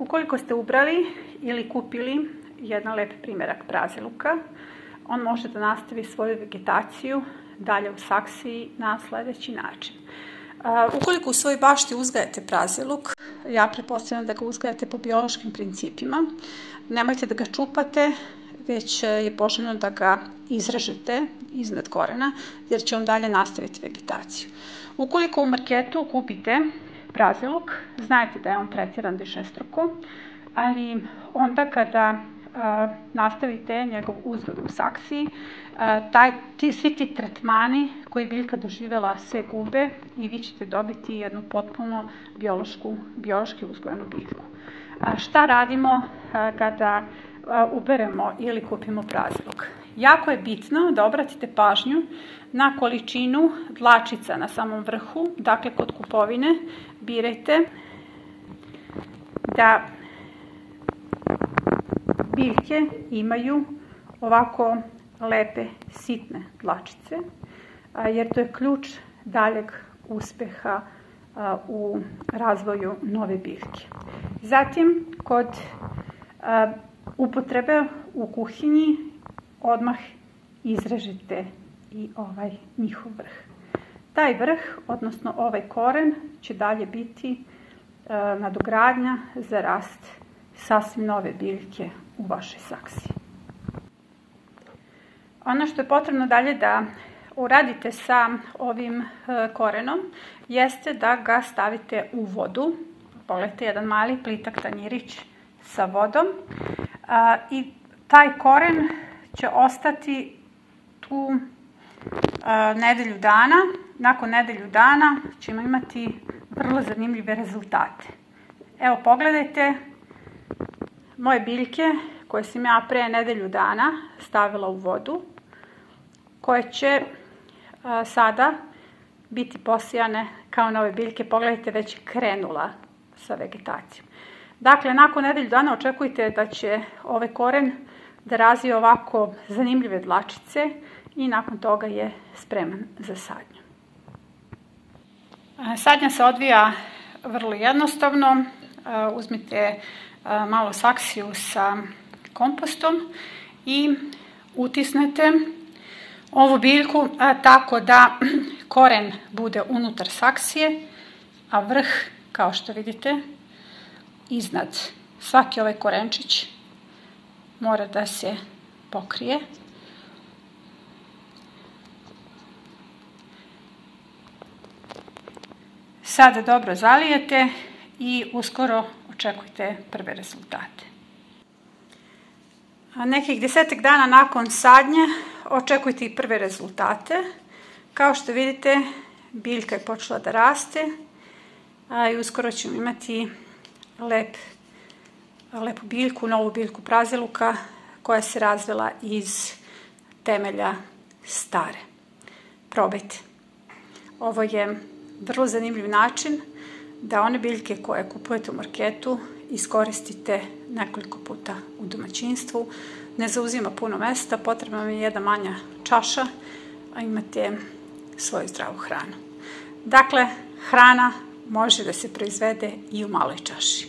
Ukoliko ste ubrali ili kupili jedan lep primjerak praziluka, on može da nastavi svoju vegetaciju dalje u saksiji na sljedeći način. Ukoliko u svojoj bašti uzgajate praziluk, ja pretpostavljam da ga uzgajate po biološkim principima, nemojte da ga čupate, već je poželjno da ga izrežete iznad korena, jer će on dalje nastaviti vegetaciju. Ukoliko u marketu kupite praziluk, znajte da je on tretiran višestruko, ali onda kada nastavite njegov uzgoj u saksiji, svi ti tretmani koji biljka doživjela se gube i vi ćete dobiti jednu potpuno biološki uzgojenu biljku. Šta radimo kada uberemo ili kupimo praziluk? Jako je bitno da obratite pažnju na količinu dlačica na samom vrhu, dakle kod kupovine birajte da biljke imaju ovako lepe, sitne dlačice, jer to je ključ daljeg uspeha u razvoju nove biljke. Zatim, kod upotrebe u kuhinji odmah izrežete i ovaj njihov vrh. Taj vrh, odnosno ovaj koren, će dalje biti nadogradnja za rast sasvim nove biljke u vašoj saksiji. Ono što je potrebno dalje da uradite sa ovim korenom jeste da ga stavite u vodu. Pogledajte jedan mali plitak tanjirić sa vodom i taj koren će ostati tu nedelju dana. Nakon nedelju dana ćemo imati vrlo zanimljive rezultate. Evo, pogledajte moje biljke koje sam ja pre nedelju dana stavila u vodu, koje će sada biti posijane kao nove biljke. Pogledajte, već je krenula sa vegetacijom. Dakle, nakon nedelju dana očekujte da će ovaj koren da razvije ovako zanimljive dlačice i nakon toga je spreman za sadnju. Sadnja se odvija vrlo jednostavno. Uzmite malo saksiju sa kompostom i utisnete ovu biljku tako da koren bude unutar saksije, a vrh, kao što vidite, iznad. Svaki ovaj korenčić mora da se pokrije. Sada dobro zalijete i uskoro očekujte prve rezultate. Nekih 10 dana nakon sadnje očekujte i prve rezultate. Kao što vidite, biljka je počela da raste i uskoro ćemo imati lepu biljku, novu biljku praziluka koja se razvila iz temelja stare. Probajte. Ovo je vrlo zanimljiv način da one biljke koje kupujete u marketu iskoristite nekoliko puta u domaćinstvu. Ne zauzima puno mesta, potrebna vam je jedna manja čaša, a imate svoju zdravu hranu. Dakle, hrana može da se proizvede i u maloj čaši.